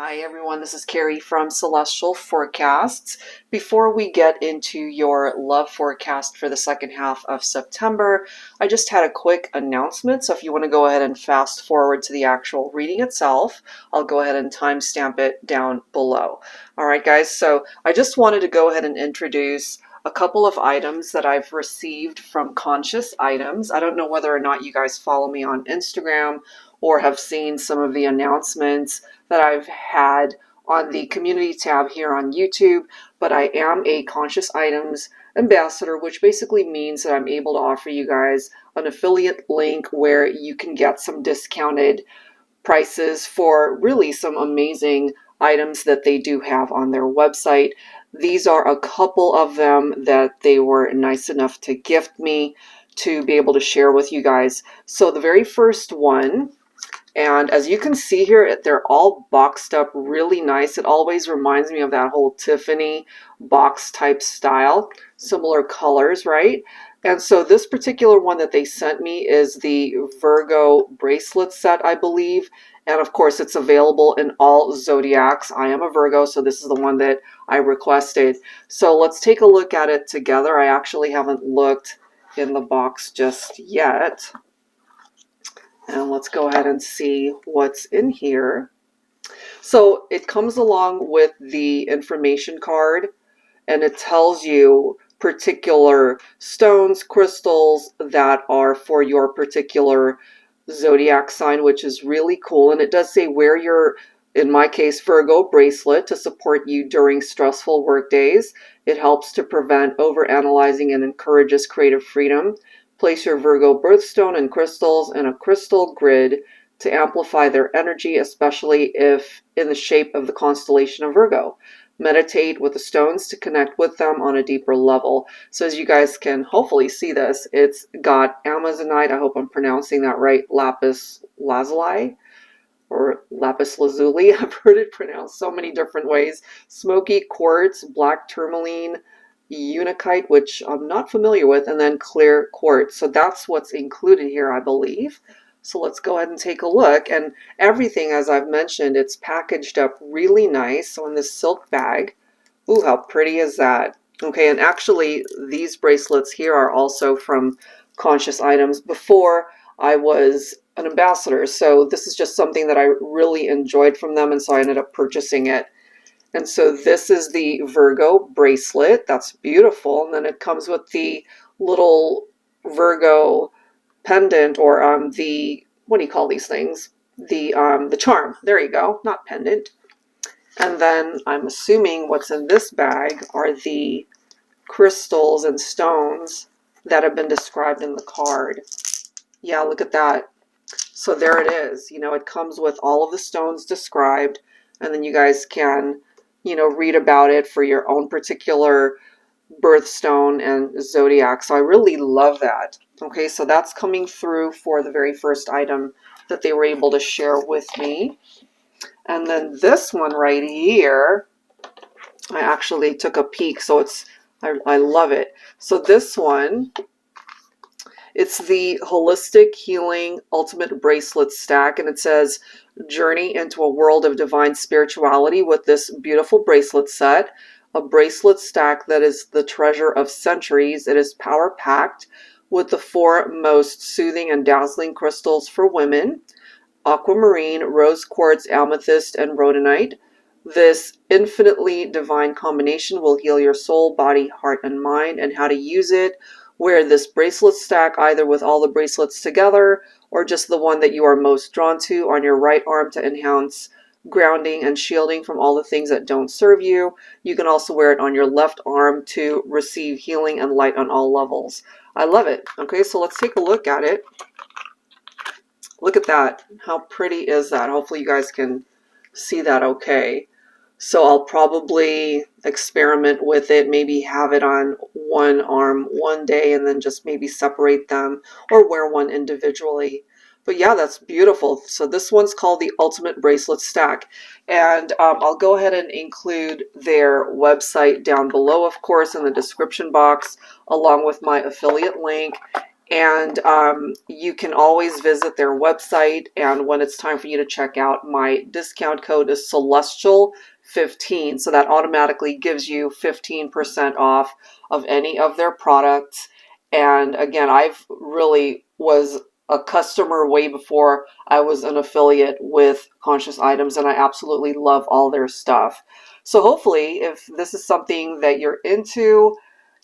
Hi everyone, this is Carrie from Celestial Forecasts. Before we get into your love forecast for the second half of September, I just had a quick announcement. So if you want to go ahead and fast forward to the actual reading itself, I'll go ahead and timestamp it down below. All right, guys, so I just wanted to go ahead and introduce a couple of items that I've received from Conscious Items. I don't know whether or not you guys follow me on Instagram or have seen some of the announcements that I've had on the community tab here on YouTube, but I am a Conscious Items ambassador, which basically means that I'm able to offer you guys an affiliate link where you can get some discounted prices for really some amazing items that they do have on their website. These are a couple of them that they were nice enough to gift me to be able to share with you guys. So the very first one, and as you can see here, they're all boxed up really nice. It always reminds me of that whole Tiffany box type style, similar colors, right? And so this particular one that they sent me is the Virgo Bracelet Set, I believe. And of course, it's available in all zodiacs. I am a Virgo, so this is the one that I requested. So let's take a look at it together. I actually haven't looked in the box just yet. And let's go ahead and see what's in here. So it comes along with the information card, and it tells you particular stones, crystals that are for your particular zodiac sign, which is really cool. And it does say wear your, in my case, Virgo bracelet to support you during stressful work days. It helps to prevent overanalyzing and encourages creative freedom. Place your Virgo birthstone and crystals in a crystal grid to amplify their energy, especially if in the shape of the constellation of Virgo. Meditate with the stones to connect with them on a deeper level. So as you guys can hopefully see this, it's got Amazonite, I hope I'm pronouncing that right, lapis lazuli, or lapis lazuli. I've heard it pronounced so many different ways. Smoky quartz, black tourmaline, unakite, which I'm not familiar with, and then clear quartz. So that's what's included here, I believe. So let's go ahead and take a look. And everything, as I've mentioned, it's packaged up really nice. So in this silk bag, ooh, how pretty is that? Okay, and actually these bracelets here are also from Conscious Items before I was an ambassador. So this is just something that I really enjoyed from them, and so I ended up purchasing it. And so this is the Virgo bracelet. That's beautiful. And then it comes with the little Virgo pendant, or the, what do you call these things? The charm. There you go. Not pendant. And then I'm assuming what's in this bag are the crystals and stones that have been described in the card. Yeah, look at that. So there it is. You know, it comes with all of the stones described, and then you guys can, you know, read about it for your own particular birthstone and zodiac. So I really love that. Okay, so that's coming through for the very first item that they were able to share with me. And then this one right here, I actually took a peek, so it's, I love it. So this one, it's the Holistic Healing Ultimate Bracelet Stack, and it says, journey into a world of divine spirituality with this beautiful bracelet set. A bracelet stack that is the treasure of centuries. It is power-packed with the four most soothing and dazzling crystals for women: aquamarine, rose quartz, amethyst, and rhodonite. This infinitely divine combination will heal your soul, body, heart, and mind. And how to use it: wear this bracelet stack either with all the bracelets together or just the one that you are most drawn to on your right arm to enhance grounding and shielding from all the things that don't serve you. You can also wear it on your left arm to receive healing and light on all levels. I love it. Okay, so let's take a look at it. Look at that. How pretty is that? Hopefully you guys can see that okay. So I'll probably experiment with it, maybe have it on one arm one day and then just maybe separate them or wear one individually. But yeah, that's beautiful. So this one's called the Ultimate Bracelet Stack. And I'll go ahead and include their website down below, of course, in the description box, along with my affiliate link. And you can always visit their website, and when it's time for you to check out, my discount code is Celestial15, so that automatically gives you 15% off of any of their products. And again, I've really was a customer way before I was an affiliate with Conscious Items, and I absolutely love all their stuff. So hopefully, if this is something that you're into,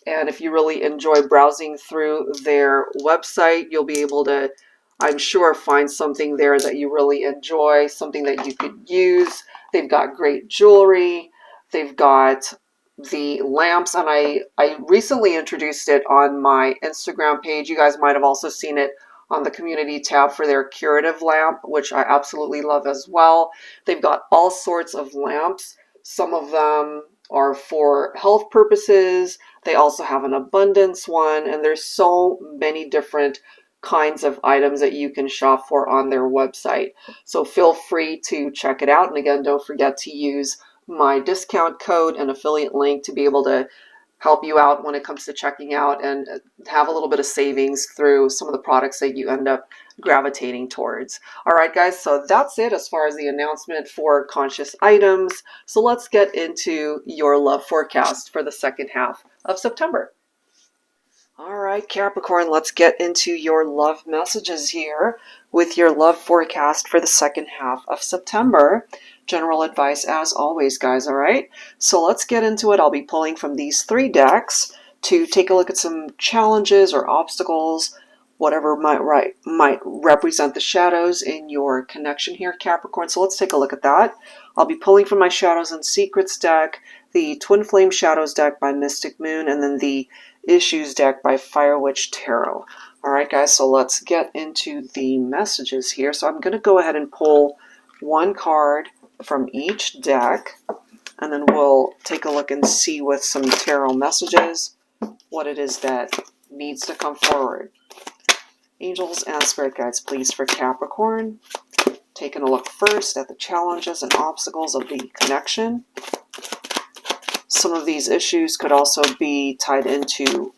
and if you really enjoy browsing through their website, you'll be able to, I'm sure, find something there that you really enjoy, something that you could use. They've got great jewelry. They've got the lamps, and I recently introduced it on my Instagram page. You guys might have also seen it on the community tab for their curative lamp, which I absolutely love as well. They've got all sorts of lamps. Some of them are for health purposes. They also have an abundance one, and there's so many different kinds of items that you can shop for on their website. So feel free to check it out. And again, don't forget to use my discount code and affiliate link to be able to help you out when it comes to checking out and have a little bit of savings through some of the products that you end up gravitating towards. All right, guys, so that's it as far as the announcement for Conscious Items. So let's get into your love forecast for the second half of September. All right, Capricorn, let's get into your love messages here with your love forecast for the second half of September. General advice as always, guys, all right? So let's get into it. I'll be pulling from these 3 decks to take a look at some challenges or obstacles, whatever might represent the shadows in your connection here, Capricorn. So let's take a look at that. I'll be pulling from my Shadows and Secrets deck, the Twin Flame Shadows deck by Mystic Moon, and then the Issues deck by Fire Witch Tarot. All right, guys, so let's get into the messages here. So I'm going to go ahead and pull 1 card from each deck, and then we'll take a look and see with some tarot messages what it is that needs to come forward. Angels and spirit guides, please, for Capricorn. Taking a look first at the challenges and obstacles of the connection. Some of these issues could also be tied into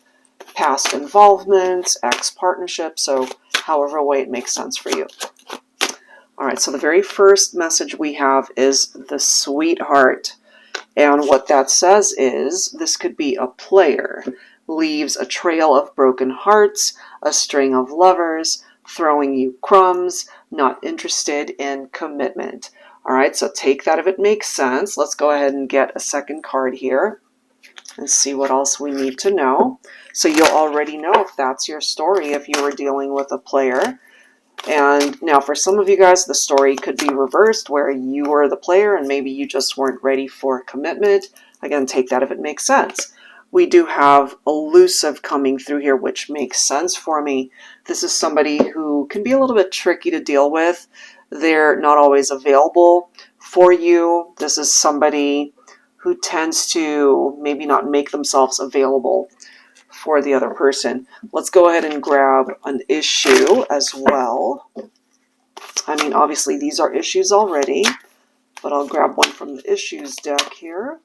past involvement, ex-partnership, so however way it makes sense for you. All right, so the very first message we have is the Sweetheart. And what that says is this could be a player, leaves a trail of broken hearts, a string of lovers, throwing you crumbs, not interested in commitment. All right, so take that if it makes sense. Let's go ahead and get a second card here and see what else we need to know. So you'll already know if that's your story if you were dealing with a player. And now for some of you guys, the story could be reversed where you were the player and maybe you just weren't ready for commitment. Again, take that if it makes sense. We do have elusive coming through here, which makes sense for me. This is somebody who can be a little bit tricky to deal with. They're not always available for you. This is somebody who tends to maybe not make themselves available for the other person. Let's go ahead and grab an issue as well. I mean, obviously these are issues already, but I'll grab one from the issues deck here.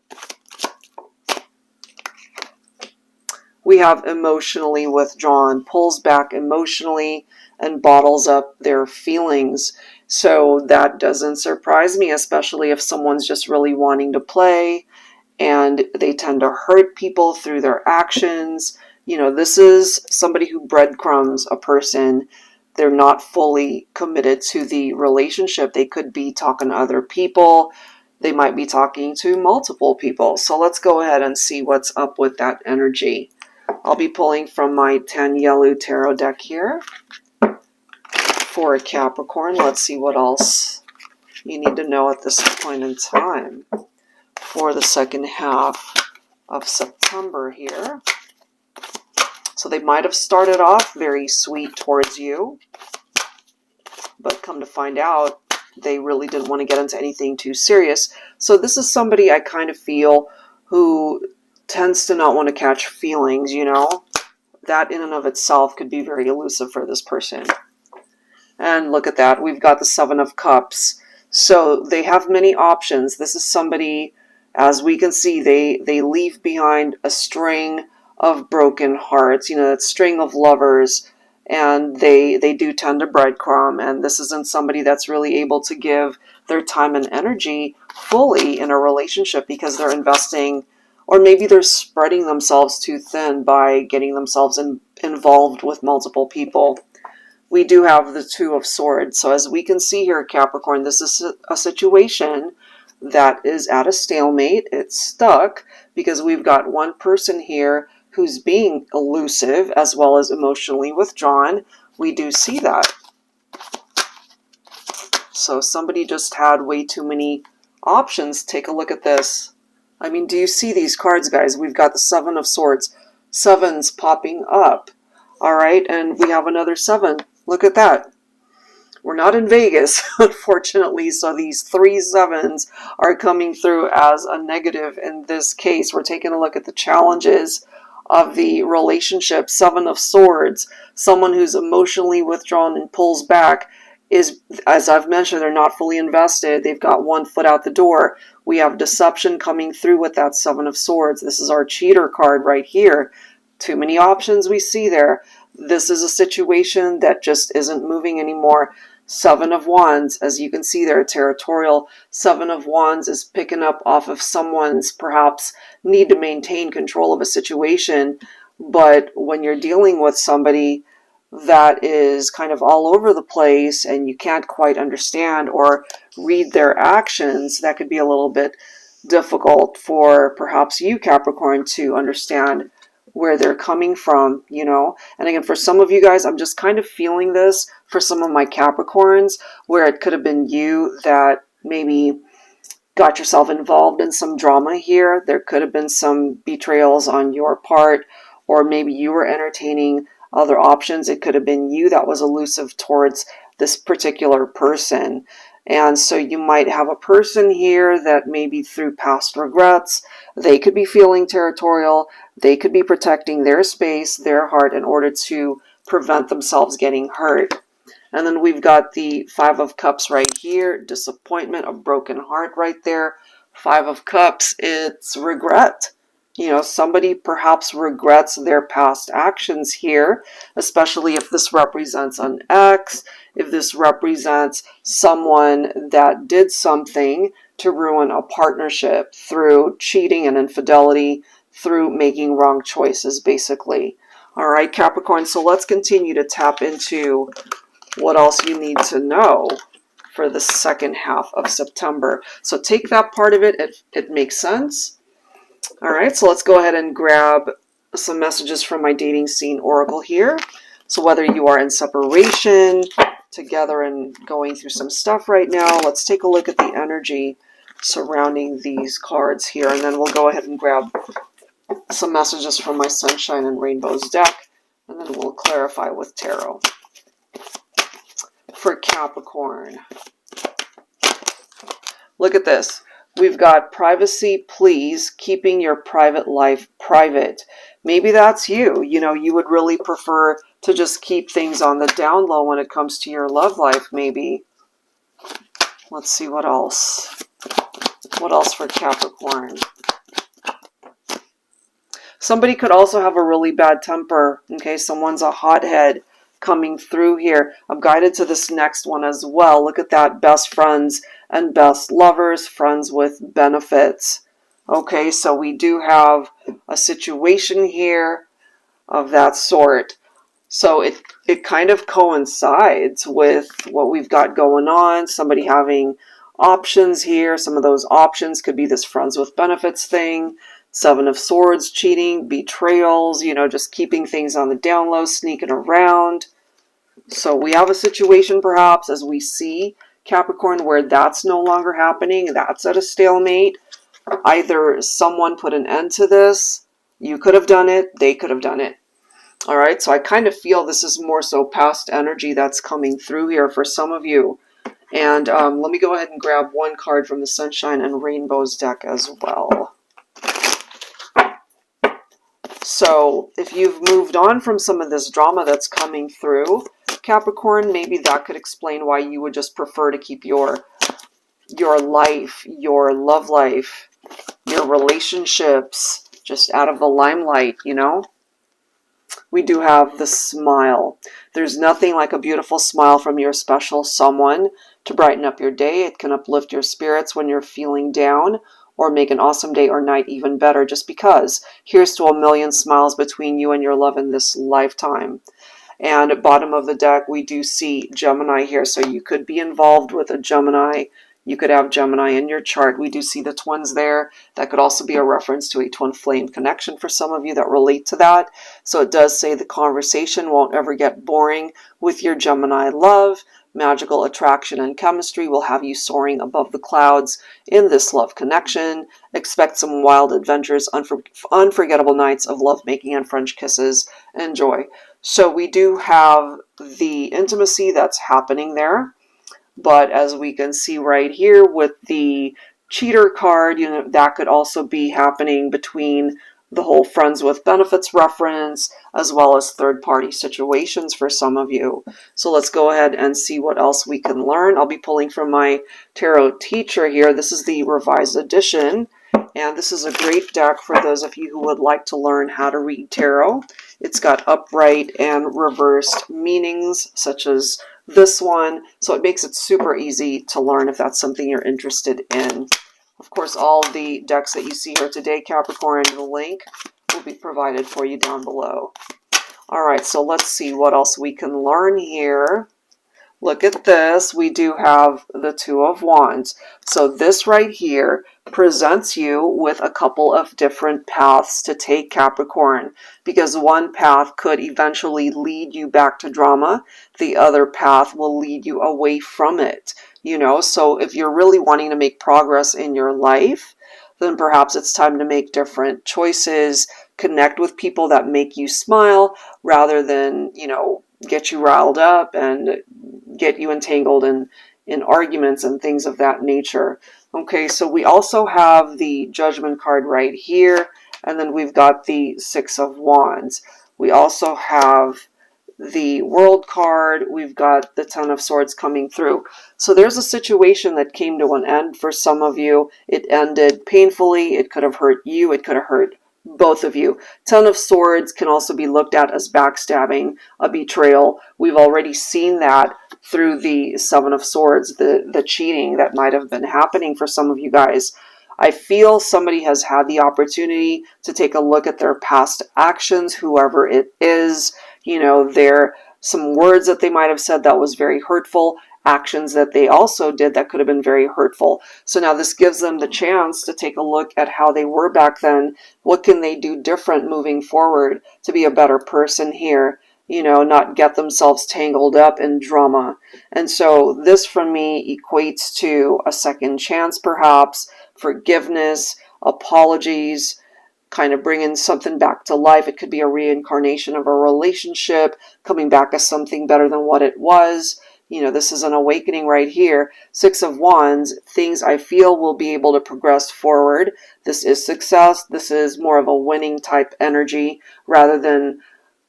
We have emotionally withdrawn, pulls back emotionally and bottles up their feelings. So that doesn't surprise me, especially if someone's just really wanting to play and they tend to hurt people through their actions. You know, this is somebody who breadcrumbs a person. They're not fully committed to the relationship. They could be talking to other people. They might be talking to multiple people. So let's go ahead and see what's up with that energy. I'll be pulling from my TANIELU tarot deck here for Capricorn. Let's see what else you need to know at this point in time for the second half of September here. So they might have started off very sweet towards you, but come to find out, they really didn't want to get into anything too serious. So this is somebody I kind of feel who tends to not want to catch feelings, you know. That in and of itself could be very elusive for this person. And look at that. We've got the Seven of Cups. So they have many options. This is somebody, as we can see, they leave behind a string of broken hearts. You know, that string of lovers and they do tend to breadcrumb, and this isn't somebody that's really able to give their time and energy fully in a relationship because they're investing, or maybe they're spreading themselves too thin by getting themselves involved with multiple people. We do have the Two of Swords. So as we can see here, Capricorn, this is a situation that is at a stalemate. It's stuck because we've got one person here who's being elusive as well as emotionally withdrawn. We do see that. So somebody just had way too many options. Take a look at this. I mean, do you see these cards, guys? We've got the Seven of Swords. Sevens popping up. All right, and we have another 7. Look at that. We're not in Vegas, unfortunately, so these 3 sevens are coming through as a negative in this case. We're taking a look at the challenges of the relationship. 7 of Swords, someone who's emotionally withdrawn and pulls back is, as I've mentioned, they're not fully invested. They've got one foot out the door. We have deception coming through with that 7 of Swords. This is our cheater card right here. Too many options we see there. This is a situation that just isn't moving anymore. 7 of Wands, as you can see there, territorial. 7 of Wands is picking up off of someone's perhaps need to maintain control of a situation. But when you're dealing with somebody that is kind of all over the place and you can't quite understand or read their actions, that could be a little bit difficult for perhaps you, Capricorn, to understand where they're coming from, you know. And again, for some of you guys, I'm just kind of feeling this for some of my Capricorns, where it could have been you that maybe got yourself involved in some drama here. There could have been some betrayals on your part, or maybe you were entertaining other options. It could have been you that was elusive towards this particular person. And so you might have a person here that maybe through past regrets, they could be feeling territorial. They could be protecting their space, their heart, in order to prevent themselves getting hurt. And then we've got the 5 of Cups right here. Disappointment, a broken heart right there. 5 of Cups, it's regret. You know, somebody perhaps regrets their past actions here, especially if this represents an ex, if this represents someone that did something to ruin a partnership through cheating and infidelity, through making wrong choices, basically. All right, Capricorn, so let's continue to tap into what else you need to know for the second half of September. So take that part of it. It makes sense. All right, so let's go ahead and grab some messages from my dating scene oracle here. So whether you are in separation, together, and going through some stuff right now, let's take a look at the energy surrounding these cards here, and then we'll go ahead and grab some messages from my Sunshine and Rainbows deck, and then we'll clarify with Tarot. For Capricorn, look at this. We've got privacy, please, keeping your private life private. Maybe that's you. You know, you would really prefer to just keep things on the down low when it comes to your love life, maybe. Let's see what else. What else for Capricorn? Somebody could also have a really bad temper. Okay, someone's a hothead coming through here. I'm guided to this next one as well. Look at that, best friends and best lovers, friends with benefits. Okay, so we do have a situation here of that sort. So it kind of coincides with what we've got going on. Somebody having options here. Some of those options could be this friends with benefits thing. 7 of Swords, cheating, betrayals, you know, just keeping things on the down low, sneaking around. So we have a situation perhaps, as we see, Capricorn, where that's no longer happening. That's at a stalemate. Either someone put an end to this, you could have done it, they could have done it. All right, so I kind of feel this is more so past energy that's coming through here for some of you. And let me go ahead and grab one card from the Sunshine and Rainbows deck as well. So if you've moved on from some of this drama that's coming through, Capricorn, maybe that could explain why you would just prefer to keep your life, your love life, your relationships just out of the limelight, you know? we do have the smile. There's nothing like a beautiful smile from your special someone to brighten up your day. It can uplift your spirits when you're feeling down, or make an awesome day or night even better, just because. Here's to a million smiles between you and your love in this lifetime. And at bottom of the deck, we do see Gemini here. So you could be involved with a Gemini. You could have Gemini in your chart. We do see the twins there. That could also be a reference to a twin flame connection for some of you that relate to that. So it does say the conversation won't ever get boring with your Gemini love. Magical attraction and chemistry will have you soaring above the clouds in this love connection. Expect some wild adventures, unforgettable nights of lovemaking and French kisses. Enjoy. So we do have the intimacy that's happening there. But as we can see right here with the cheater card, you know, that could also be happening between the whole friends with benefits reference, as well as third-party situations for some of you. So let's go ahead and see what else we can learn. I'll be pulling from my tarot teacher here. This is the revised edition, and this is a great deck for those of you who would like to learn how to read tarot. It's got upright and reversed meanings, such as this one, so it makes it super easy to learn if that's something you're interested in. Of course, all the decks that you see here today, Capricorn, the link will be provided for you down below. All right, so let's see what else we can learn here. Look at this. We do have the Two of Wands. So this right here presents you with a couple of different paths to take, Capricorn, because one path could eventually lead you back to drama. The other path will lead you away from it. You know, so if you're really wanting to make progress in your life, then perhaps it's time to make different choices, connect with people that make you smile rather than, you know, get you riled up and get you entangled in arguments and things of that nature. Okay, so we also have the Judgment card right here, and then we've got the Six of Wands. We also have the World card. We've got the Ten of Swords coming through. So there's a situation that came to an end for some of you. It ended painfully. It could have hurt you. It could have hurt both of you. Ten of Swords can also be looked at as backstabbing, a betrayal. We've already seen that through the Seven of Swords, the cheating that might have been happening for some of you guys. I feel somebody has had the opportunity to take a look at their past actions, whoever it is. You know, there some words that they might have said that was very hurtful, actions that they also did that could have been very hurtful. So now this gives them the chance to take a look at how they were back then. What can they do different moving forward to be a better person here? You know, not get themselves tangled up in drama. And so this for me equates to a second chance, perhaps, forgiveness, apologies, kind of bringing something back to life. It could be a reincarnation of a relationship, coming back as something better than what it was. You know, this is an awakening right here. Six of Wands, things I feel will be able to progress forward. This is success. This is more of a winning type energy rather than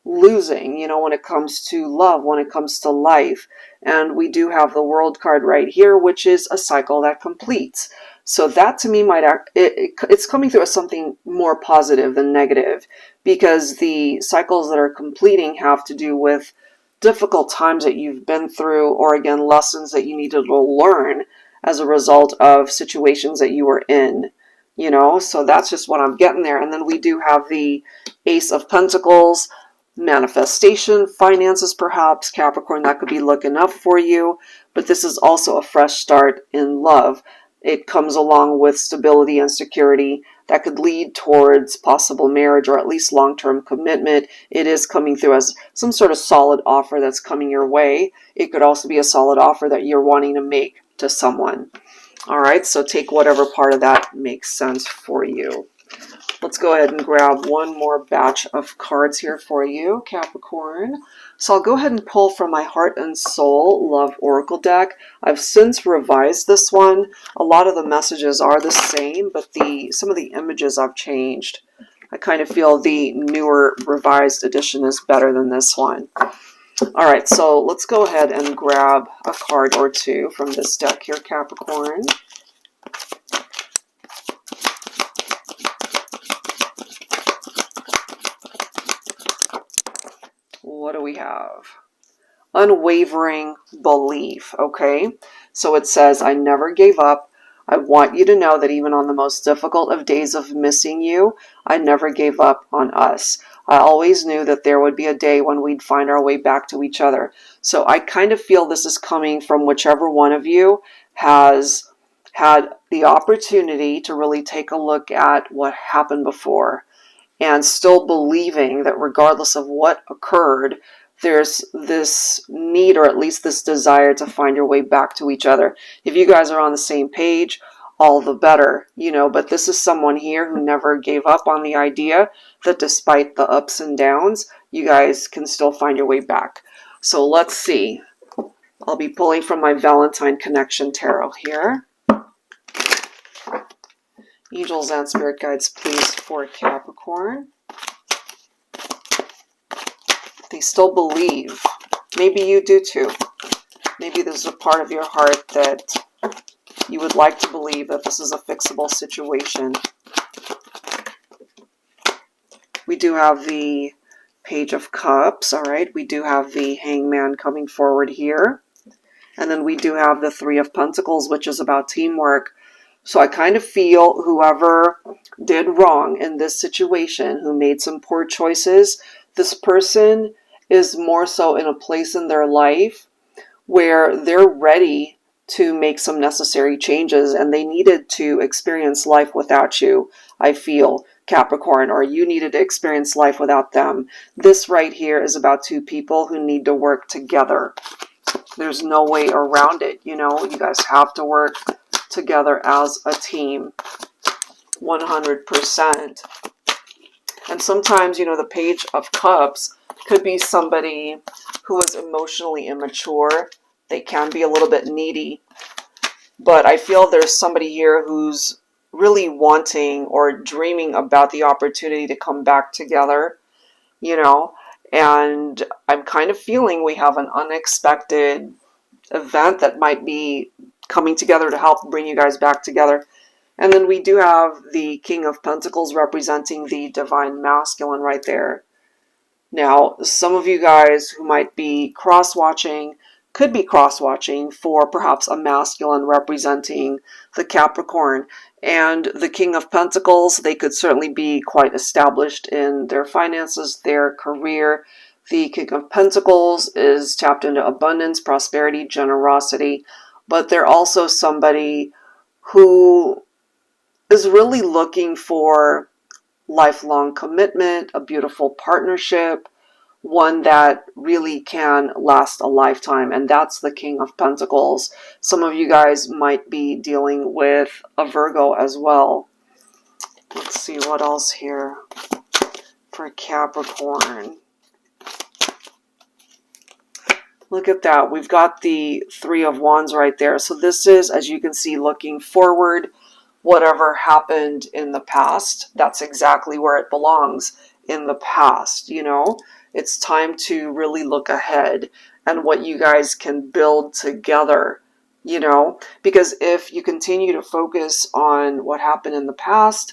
losing, you know, when it comes to love, when it comes to life. And we do have the World card right here, which is a cycle that completes. So that to me might act, it's coming through as something more positive than negative, because the cycles that are completing have to do with difficult times that you've been through, or again, lessons that you needed to learn as a result of situations that you were in, you know. So that's just what I'm getting there. And then we do have the Ace of Pentacles, manifestation, finances perhaps, Capricorn, that could be looking up for you. But this is also a fresh start in love. It comes along with stability and security that could lead towards possible marriage or at least long-term commitment. It is coming through as some sort of solid offer that's coming your way. It could also be a solid offer that you're wanting to make to someone. All right, so take whatever part of that makes sense for you. Let's go ahead and grab one more batch of cards here for you, Capricorn. So I'll go ahead and pull from my Heart and Soul Love Oracle deck. I've since revised this one. A lot of the messages are the same, but some of the images I've changed. I kind of feel the newer revised edition is better than this one. All right, so let's go ahead and grab a card or two from this deck here, Capricorn. have? Unwavering belief, okay? So it says, I never gave up. I want you to know that even on the most difficult of days of missing you, I never gave up on us. I always knew that there would be a day when we'd find our way back to each other. So I kind of feel this is coming from whichever one of you has had the opportunity to really take a look at what happened before and still believing that regardless of what occurred, there's this need, or at least this desire, to find your way back to each other. If you guys are on the same page, all the better, you know, but this is someone here who never gave up on the idea that despite the ups and downs, you guys can still find your way back. So let's see. I'll be pulling from my Valentine Connection Tarot here. Angels and Spirit Guides, please, for Capricorn. They still believe. Maybe you do too. Maybe there's a part of your heart that you would like to believe that this is a fixable situation. We do have the Page of Cups, all right? We do have the Hangman coming forward here. And then we do have the Three of Pentacles, which is about teamwork. So I kind of feel whoever did wrong in this situation, who made some poor choices, this person is more so in a place in their life where they're ready to make some necessary changes, and they needed to experience life without you, I feel, Capricorn, or you needed to experience life without them. This right here is about two people who need to work together. There's no way around it, you know. You guys have to work together as a team, 100%. And sometimes, you know, the Page of Cups could be somebody who is emotionally immature. They can be a little bit needy. But I feel there's somebody here who's really wanting or dreaming about the opportunity to come back together, you know. And I'm kind of feeling we have an unexpected event that might be coming together to help bring you guys back together. And then we do have the King of Pentacles representing the Divine Masculine right there. Now, some of you guys who might be cross-watching could be cross-watching for perhaps a masculine representing the Capricorn. And the King of Pentacles, they could certainly be quite established in their finances, their career. The King of Pentacles is tapped into abundance, prosperity, generosity. But they're also somebody who is really looking for lifelong commitment, a beautiful partnership, one that really can last a lifetime, and that's the King of Pentacles. Some of you guys might be dealing with a Virgo as well. Let's see what else here for Capricorn. Look at that. We've got the Three of Wands right there. So this is, as you can see, looking forward. Whatever happened in the past, that's exactly where it belongs, in the past, you know. It's time to really look ahead and what you guys can build together, you know. Because if you continue to focus on what happened in the past,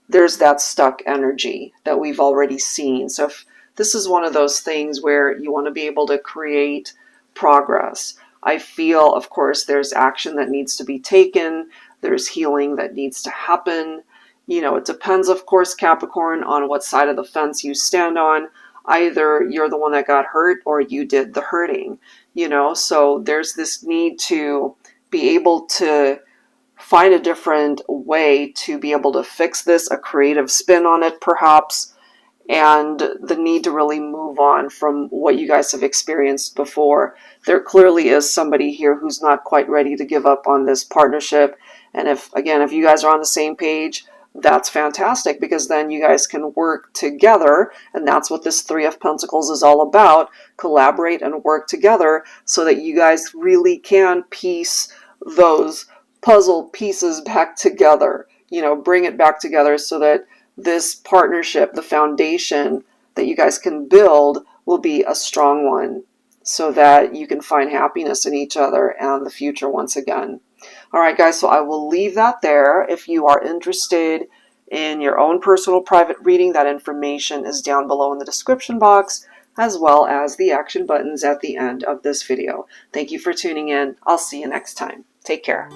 there's that stuck energy that we've already seen. So if this is one of those things where you want to be able to create progress, I feel, of course, there's action that needs to be taken. There's healing that needs to happen. You know, it depends, of course, Capricorn, on what side of the fence you stand on. Either you're the one that got hurt or you did the hurting, you know. So there's this need to be able to find a different way to be able to fix this, a creative spin on it perhaps, and the need to really move on from what you guys have experienced before. There clearly is somebody here who's not quite ready to give up on this partnership. And if you guys are on the same page, that's fantastic, because then you guys can work together, and that's what this Three of Pentacles is all about. Collaborate and work together so that you guys really can piece those puzzle pieces back together, you know, bring it back together so that this partnership, the foundation that you guys can build, will be a strong one, so that you can find happiness in each other and the future once again. All right, guys, so I will leave that there. If you are interested in your own personal private reading, that information is down below in the description box. as well as the action buttons at the end of this video. Thank you for tuning in. I'll see you next time. Take care.